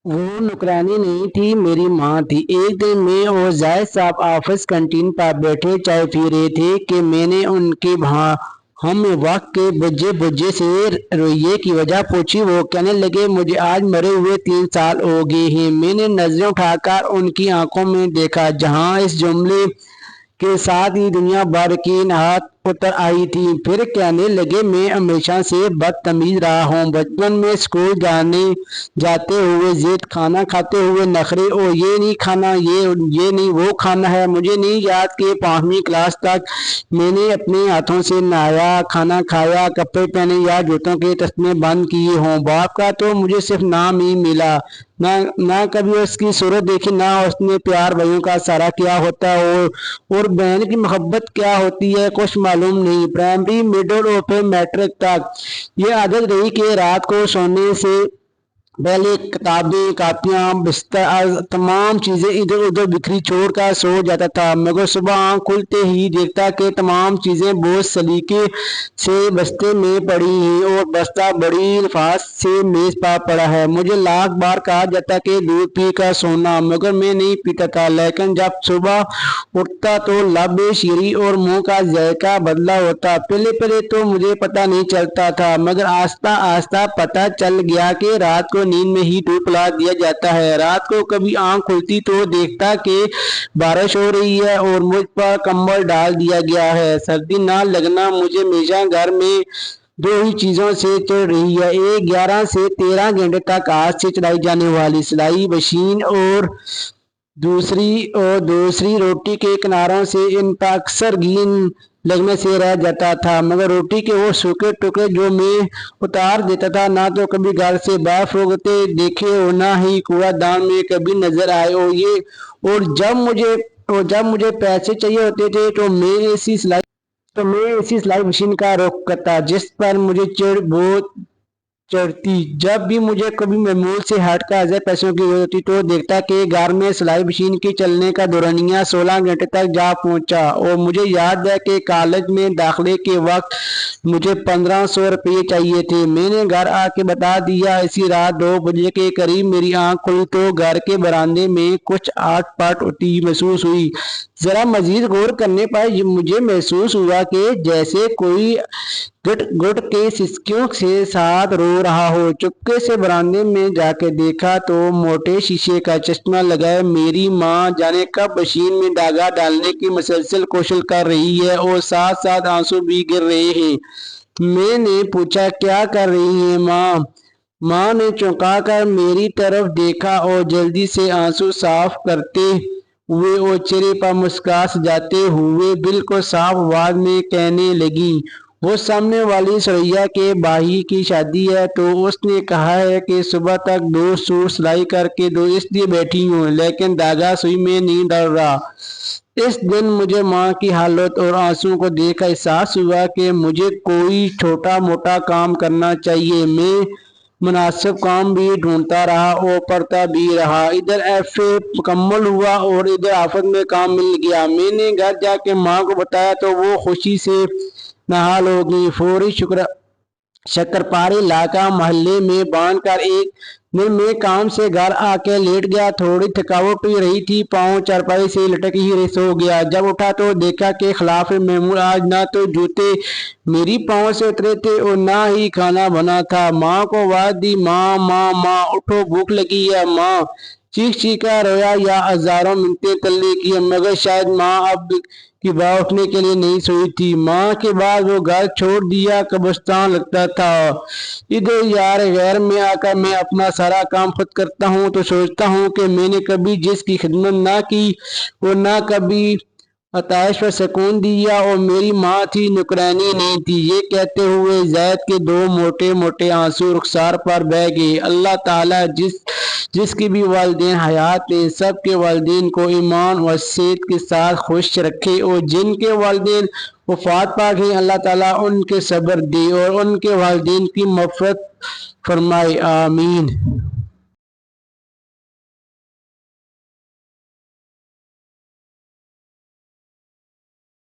वो नौकरानी नहीं थी, मेरी माँ थी। एक दिन मैं और जायद साहब ऑफिस कैंटीन पर बैठे चाय पी रहे थे कि मैंने उनके हम वक्त के बुझे बुझे से रवैये की वजह पूछी। वो कहने लगे, मुझे आज मरे हुए 3 साल हो गए हैं। मैंने नजरें उठाकर उनकी आंखों में देखा, जहां इस जुमले के साथ ही दुनिया भर की नहात उतर आई थी। फिर कहने लगे, मैं हमेशा से बदतमीज रहा हूँ। बचपन में स्कूल जाते हुए जिद, खाना खाते हुए नखरे, और ये नहीं खाना, ये नहीं वो खाना है। मुझे नहीं याद कि 5वीं क्लास तक मैंने अपने हाथों से नहाया, खाना खाया, कपड़े पहने या जूतों के तस्मे बंद किए हों। बाप का तो मुझे सिर्फ नाम ही मिला, ना ना कभी उसकी सूरत देखी, ना उसने प्यार भाइयों का सारा क्या होता है, और बहन की मोहब्बत क्या होती है कुछ मालूम नहीं। प्राइमरी, मिडिल और फिर मैट्रिक तक ये आदत रही कि रात को सोने से पहले किताबें, कापियां, बिस्तर, तमाम चीजें इधर उधर बिखरी छोड़कर सो जाता था। मगर सुबह आंख खुलते ही देखता कि तमाम चीजें बहुत सलीके से बस्ते में पड़ी हैं, और बस्ता बड़ी लिफाफ से मेज पर पड़ा है। मुझे लाख बार कहा जाता कि दूध पी कर सोना, मगर मैं नहीं पीता था। लेकिन जब सुबह उठता तो लब शीरी और मुंह का जायका बदला होता। पहले पहले तो मुझे पता नहीं चलता था, मगर आस्ता आस्ता पता चल गया कि रात को नींद में ही धूप ला दिया जाता है। रात को कभी आंख खुलती तो देखता कि बारिश हो रही है और मुझ पर कंबल डाल दिया गया है। सर्दी ना लगना मुझे हमेशा घर में दो ही चीजों से चल रही है, एक 11 से 13 घंटे तक हाथ से चलाई जाने वाली सिलाई मशीन, और दूसरी रोटी के किनारों से इन पर अक्सर घी लगने से रह जाता था। मगर रोटी के वो सूखे टुकड़े जो मैं उतार देता था, ना तो कभी घर से बाहर फूकते देखे और ना ही कूड़ादान में कभी नजर आए। और जब मुझे पैसे चाहिए होते थे तो मैं इसी सिलाई मशीन का रुख करता, जिस पर मुझे चिढ़ बहुत चढ़ती। जब भी मुझे कभी मामूल से हटकर हजार पैसों की जरूरत होती तो देखता कि घर में सिलाई मशीन के चलने का दौरानिया 16 घंटे तक जा पहुंचा। और मुझे याद है कि कॉलेज में दाखिले के वक्त मुझे 1500 रुपये चाहिए थे। मैंने घर आके बता दिया। इसी रात 2 बजे के करीब मेरी आंख खुली तो घर के बरामदे में कुछ आट पाट होती महसूस हुई। जरा मजीद गौर करने पर मुझे महसूस हुआ कि जैसे कोई गुट गुट के सिसकियों के साथ रो रहा हो। चुपके से बरामदे में जाके देखा तो मोटे शीशे का चश्मा लगाए मेरी माँ जाने कब मशीन में धागा डालने की मुसलसल कोशिश कर रही है, और साथ साथ आंसू भी गिर रहे हैं। मैंने पूछा, क्या कर रही है माँ? माँ ने चौंका कर मेरी तरफ देखा और जल्दी से आंसू साफ करते हुए और चेहरे पर मुस्कुराहट सजाते हुए बिल्कुल साफ आवाज में कहने लगी, वो सामने वाली सरैया के भाई की शादी है, तो उसने कहा है कि सुबह तक 2 सूट सिलाई करके दो, इसलिए बैठी हूँ, लेकिन धागा सुई में नहीं डल रहा। इस दिन मुझे माँ की हालत और आंसू को देखकर एहसास हुआ कि मुझे कोई छोटा मोटा काम करना चाहिए। मैं मुनासिब काम भी ढूंढता रहा और पढ़ता भी रहा। इधर एफए मुकम्मल हुआ और इधर आफत में काम मिल गया। मैंने घर जाके माँ को बताया तो वो खुशी से नहाल हो गई। फौरी शक्करपारे इलाका मोहल्ले में बांध कर एक दिन मैं काम से घर आके लेट गया। थोड़ी थकावट हुई रही थी, पाँव चारपाई से लटक ही सो गया। जब उठा तो देखा कि खिलाफ महमूद आज ना तो जूते मेरी पाँव से उतरे थे और ना ही खाना बना था। माँ को आवाज दी, माँ माँ माँ, उठो, भूख लगी है माँ। चीख चीख कर रोया या हजारों मिनटें तल्ले की, मगर शायद माँ अब की बात उठने के लिए नहीं सोई थी। माँ के बाद वो घर छोड़ दिया कब्रिस्तान लगता था। इधर यार गैर में आकर मैं अपना सारा काम खुद करता हूँ तो सोचता हूँ कि मैंने कभी जिसकी खिदमत ना की और ना कभी आताश पर सुकून दिया, और मेरी माँ थी, नुकरानी नहीं थी। ये कहते हुए जैद के 2 मोटे मोटे आंसू रुखसार पर बह गए। अल्लाह ताला जिसकी भी वालिदैन हयात हैं, सब के वालिदैन को ईमान व सेहत के साथ खुश रखे, और जिनके वालिदैन वफात पा गए अल्लाह ताला उनके सब्र दे और उनके वालिदैन की मग़फ़िरत फरमाए। आमीन।